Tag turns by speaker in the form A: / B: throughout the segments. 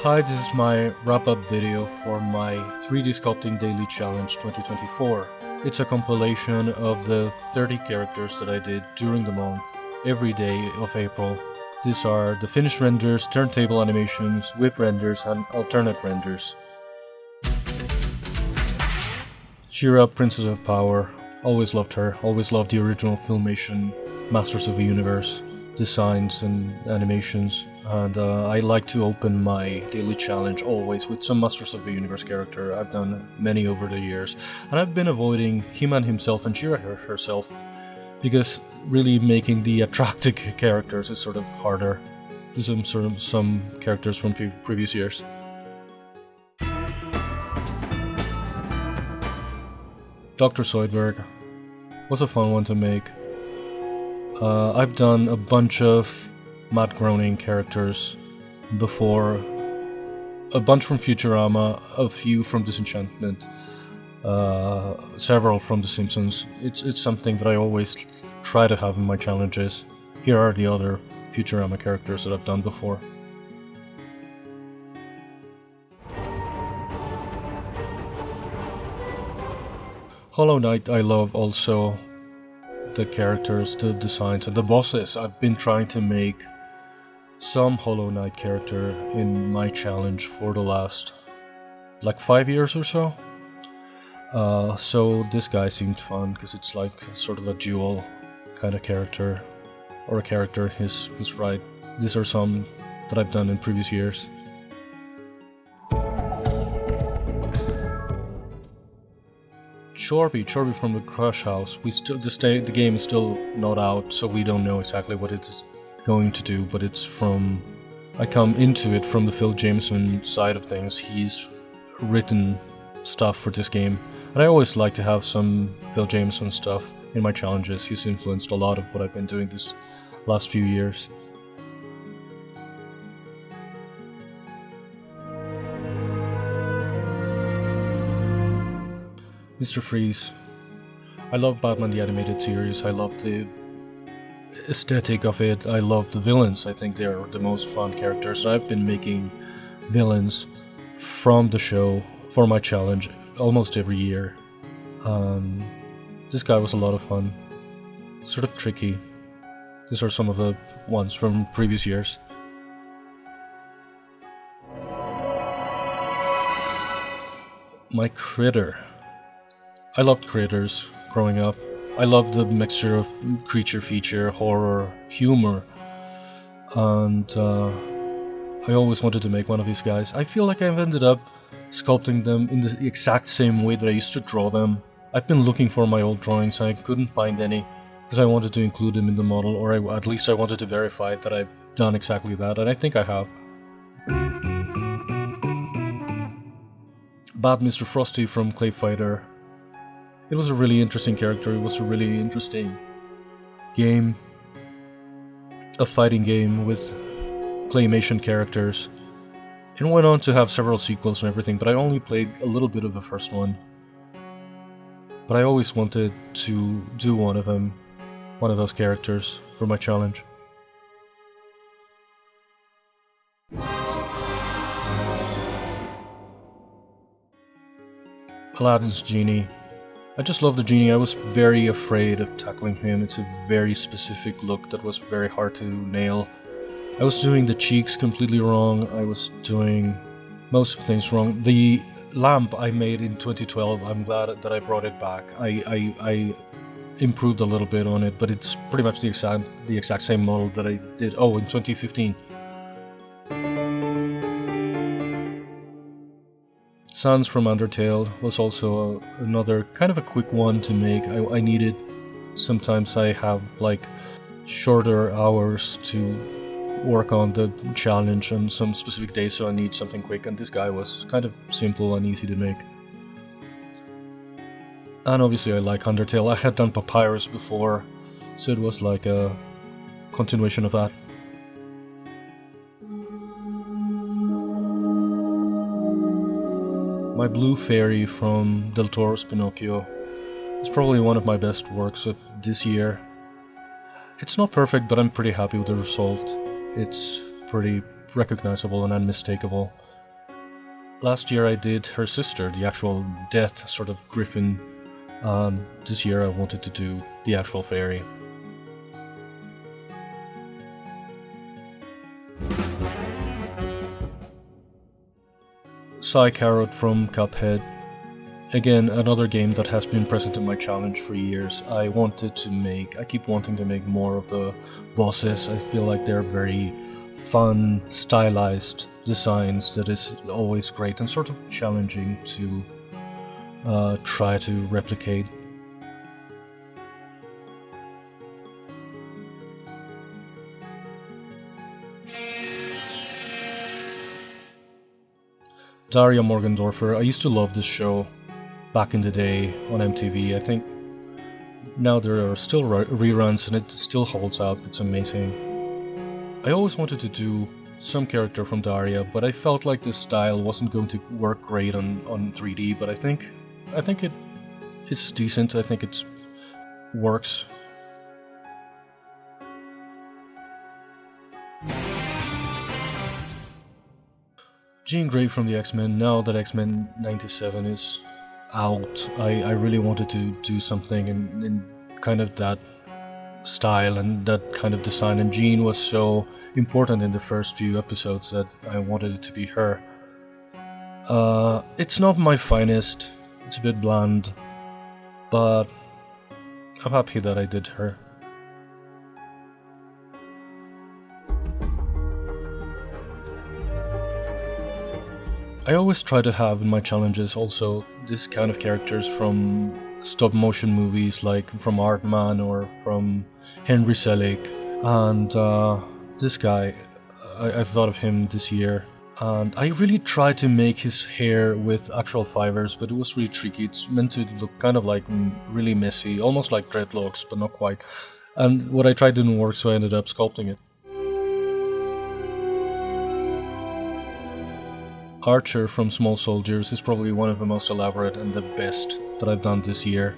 A: Hi, this is my wrap-up video for my 3D Sculpting Daily Challenge 2024. It's a compilation of the 30 characters that I did during the month, every day of April. These are the finished renders, turntable animations, whip renders, and alternate renders. She-Ra, Princess of Power. Always loved her, always loved the original Filmation Masters of the Universe designs and animations, and I like to open my daily challenge always with some Masters of the Universe character. I've done many over the years, and I've been avoiding He-Man himself and She-Ra herself because really making the attractive characters is sort of harder. These are some characters from previous years. Dr. Zoidberg was a fun one to make. I've done a bunch of Matt Groening characters before, a bunch from Futurama, a few from Disenchantment, several from The Simpsons. It's something that I always try to have in my challenges. Here are the other Futurama characters that I've done before. Hollow Knight I love also. The characters, the designs, and the bosses. I've been trying to make some Hollow Knight character in my challenge for the last like 5 years or so. So this guy seemed fun because it's like sort of a dual kind of character, or a character his right. These are some that I've done in previous years. Chorby from the Crush House. The game is still not out, so we don't know exactly what it's going to do. But I come into it from the Phil Jameson side of things. He's written stuff for this game, and I always like to have some Phil Jameson stuff in my challenges. He's influenced a lot of what I've been doing this last few years. Mr. Freeze. I love Batman the Animated Series. I love the aesthetic of it. I love the villains. I think they're the most fun characters. I've been making villains from the show for my challenge almost every year. This guy was a lot of fun. Sort of tricky. These are some of the ones from previous years. My Critter. I loved Critters growing up. I loved the mixture of creature feature, horror, humor, and I always wanted to make one of these guys. I feel like I've ended up sculpting them in the exact same way that I used to draw them. I've been looking for my old drawings and I couldn't find any because I wanted to include them in the model, or at least I wanted to verify that I've done exactly that, and I think I have. Bad Mr. Frosty from Clay Fighter. It was a really interesting character. It was a really interesting game, a fighting game with claymation characters. It went on to have several sequels and everything, but I only played a little bit of the first one. But I always wanted to do one of those characters for my challenge. Aladdin's Genie. I just love the genie. I was very afraid of tackling him. It's a very specific look that was very hard to nail. I was doing the cheeks completely wrong. I was doing most of things wrong. The lamp I made in 2012, I'm glad that I brought it back. I improved a little bit on it, but it's pretty much the exact same model that I did in 2015. Sans from Undertale was also another kind of a quick one to make. I needed, sometimes I have like shorter hours to work on the challenge on some specific days, so I need something quick, and this guy was kind of simple and easy to make. And obviously I like Undertale. I had done Papyrus before, so it was like a continuation of that. My Blue Fairy from Del Toro's Pinocchio is probably one of my best works of this year. It's not perfect, but I'm pretty happy with the result. It's pretty recognizable and unmistakable. Last year I did her sister, the actual death sort of griffin. This year I wanted to do the actual fairy. Psy Carrot from Cuphead. Again, another game that has been present in my challenge for years. I keep wanting to make more of the bosses. I feel like they're very fun, stylized designs that is always great and sort of challenging to try to replicate. Daria Morgendorffer. I used to love this show back in the day on MTV. I think now there are still reruns and it still holds up. It's amazing. I always wanted to do some character from Daria, but I felt like this style wasn't going to work great on 3D, but I think it is decent. I think it works. Jean Grey from the X-Men. Now that X-Men 97 is out, I really wanted to do something in kind of that style and that kind of design, and Jean was so important in the first few episodes that I wanted it to be her. It's not my finest, it's a bit bland, but I'm happy that I did her. I always try to have in my challenges also this kind of characters from stop motion movies, like from Artman or from Henry Selick, and this guy, I thought of him this year, and I really tried to make his hair with actual fibers, but it was really tricky. It's meant to look kind of like really messy, almost like dreadlocks, but not quite, and what I tried didn't work, so I ended up sculpting it. Archer from Small Soldiers is probably one of the most elaborate and the best that I've done this year.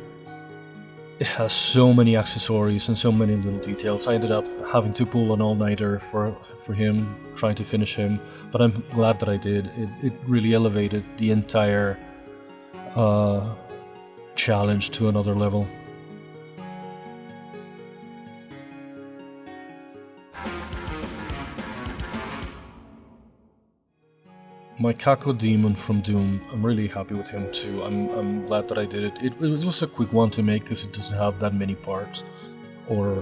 A: It has so many accessories and so many little details. I ended up having to pull an all-nighter for him, trying to finish him, but I'm glad that I did. It really elevated the entire challenge to another level. My Cacodemon from Doom, I'm really happy with him too. I'm glad that I did it. It was a quick one to make because it doesn't have that many parts, or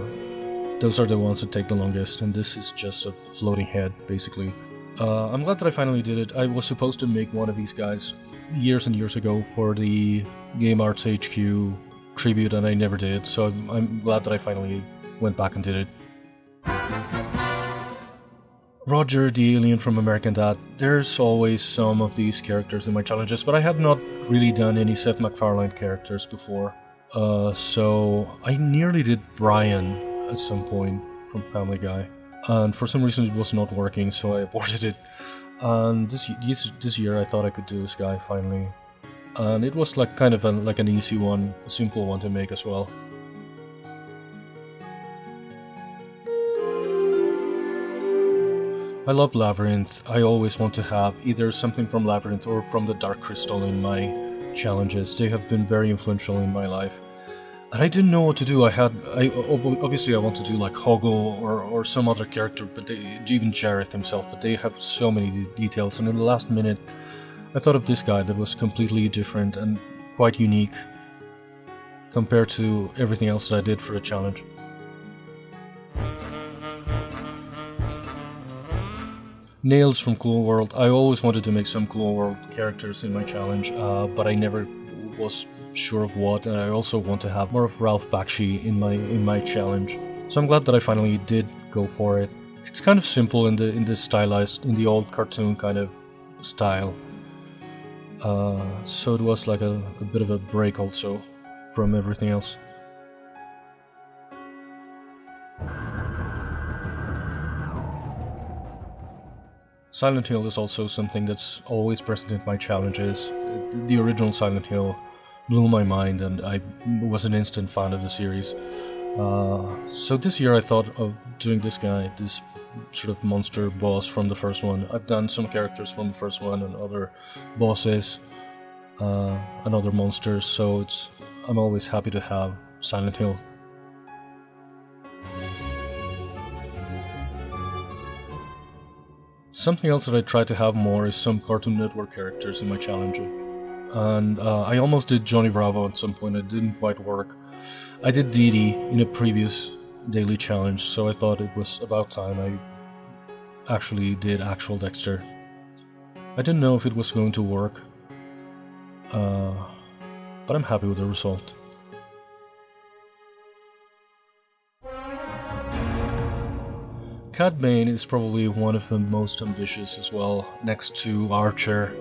A: those are the ones that take the longest, and this is just a floating head basically. I'm glad that I finally did it. I was supposed to make one of these guys years and years ago for the Game Arts HQ tribute, and I never did, so I'm glad that I finally went back and did it. Roger, the alien from American Dad. There's always some of these characters in my challenges, but I had not really done any Seth MacFarlane characters before. So I nearly did Brian at some point from Family Guy, and for some reason it was not working, so I aborted it. And this year I thought I could do this guy finally, and it was like kind of like an easy one, a simple one to make as well. I love Labyrinth. I always want to have either something from Labyrinth or from the Dark Crystal in my challenges. They have been very influential in my life. And I didn't know what to do. Obviously I want to do like Hoggle or some other character, but even Jareth himself, but they have so many details, and in the last minute I thought of this guy that was completely different and quite unique compared to everything else that I did for the challenge. Nails from Cool World. I always wanted to make some Cool World characters in my challenge, but I never was sure of what, and I also want to have more of Ralph Bakshi in my challenge. So I'm glad that I finally did go for it. It's kind of simple in the stylized, in the old cartoon kind of style. So it was like a bit of a break also from everything else. Silent Hill is also something that's always present in my challenges. The original Silent Hill blew my mind, and I was an instant fan of the series. So this year I thought of doing this guy, this sort of monster boss from the first one. I've done some characters from the first one and other bosses and other monsters, so I'm always happy to have Silent Hill. Something else that I try to have more is some Cartoon Network characters in my challenge. And I almost did Johnny Bravo at some point, it didn't quite work. I did Dee Dee in a previous daily challenge, so I thought it was about time I actually did actual Dexter. I didn't know if it was going to work, but I'm happy with the result. Cad Bane is probably one of the most ambitious as well, next to Archer.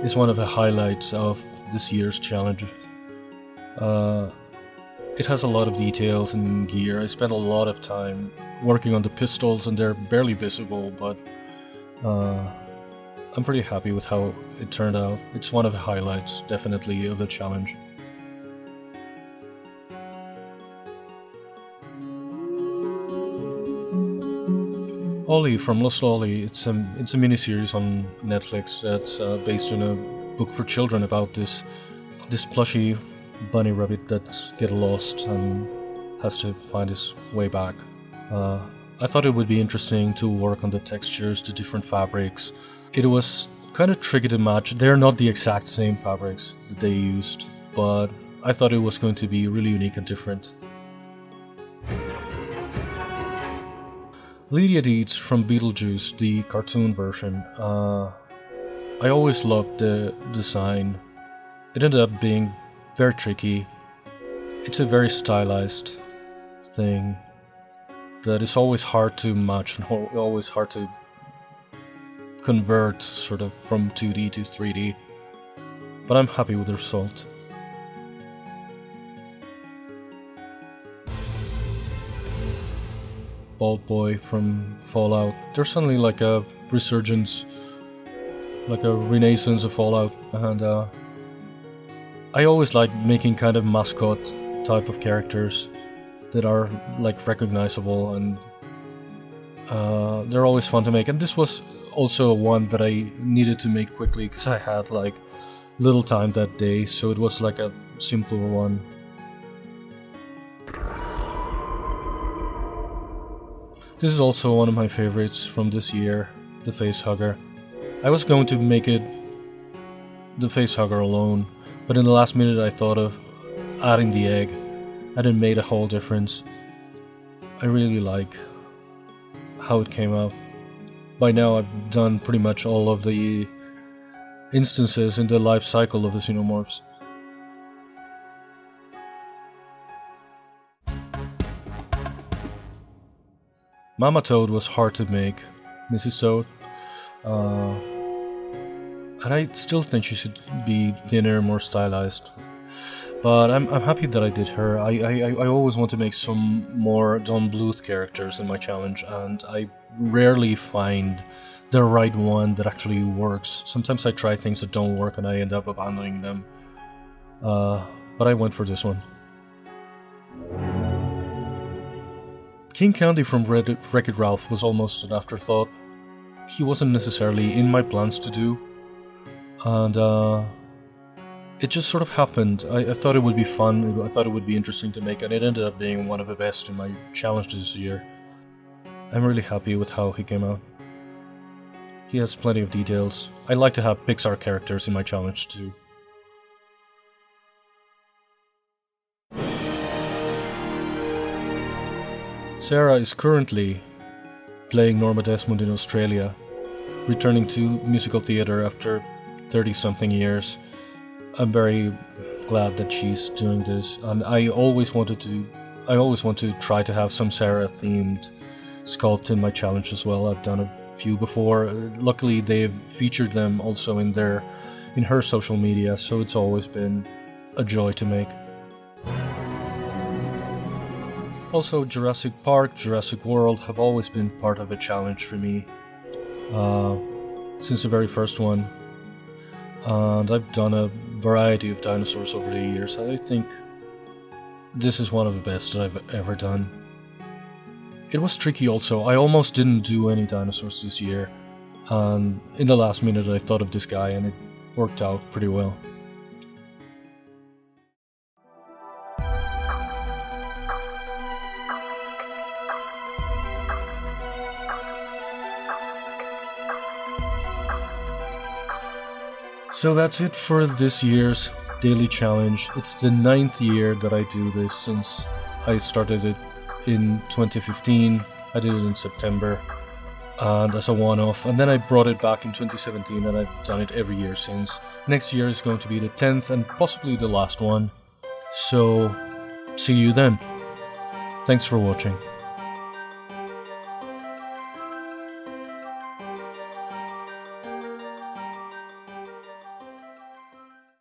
A: Is one of the highlights of this year's challenge. It has a lot of details and gear. I spent a lot of time working on the pistols and they're barely visible, but I'm pretty happy with how it turned out. It's one of the highlights, definitely, of the challenge. Ollie from Lost Ollie, it's a miniseries on Netflix that's based on a book for children about this plushy bunny rabbit that gets lost and has to find his way back. I thought it would be interesting to work on the textures, the different fabrics. It was kind of tricky to match. They're not the exact same fabrics that they used, but I thought it was going to be really unique and different. Lydia Deetz from Beetlejuice, the cartoon version. I always loved the design. It ended up being very tricky. It's a very stylized thing that is always hard to match and always hard to convert sort of from 2D to 3D. But I'm happy with the result. Bald Boy from Fallout. There's suddenly like a resurgence, like a renaissance of Fallout, and I always like making kind of mascot type of characters that are like recognizable, and they're always fun to make. And this was also one that I needed to make quickly because I had like little time that day, so it was like a simpler one. This is also one of my favorites from this year, the Facehugger. I was going to make it the Facehugger alone, but in the last minute I thought of adding the egg, and it made a whole difference. I really like how it came out. By now I've done pretty much all of the instances in the life cycle of the Xenomorphs. Mama Toad was hard to make, Mrs. Toad, and I still think she should be thinner, more stylized. But I'm happy that I did her. I always want to make some more Don Bluth characters in my challenge, and I rarely find the right one that actually works. Sometimes I try things that don't work and I end up abandoning them. But I went for this one. King Candy from Wreck-It Ralph was almost an afterthought. He wasn't necessarily in my plans to do, and it just sort of happened. I thought it would be fun, I thought it would be interesting to make, and it ended up being one of the best in my challenge this year. I'm really happy with how he came out. He has plenty of details. I like to have Pixar characters in my challenge too. Sarah is currently playing Norma Desmond in Australia, returning to musical theatre after 30-something years. I'm very glad that she's doing this, and I always want to try to have some Sarah-themed sculpt in my challenge as well. I've done a few before. Luckily, they've featured them also in her social media, so it's always been a joy to make. Also, Jurassic Park, Jurassic World have always been part of a challenge for me since the very first one, and I've done a variety of dinosaurs over the years. I think this is one of the best that I've ever done. It was tricky also. I almost didn't do any dinosaurs this year, and in the last minute I thought of this guy and it worked out pretty well. So that's it for this year's daily challenge. It's the 9th year that I do this since I started it in 2015. I did it in September and as a one-off, and then I brought it back in 2017 and I've done it every year since. Next year is going to be the 10th and possibly the last one. So see you then. Thanks for watching.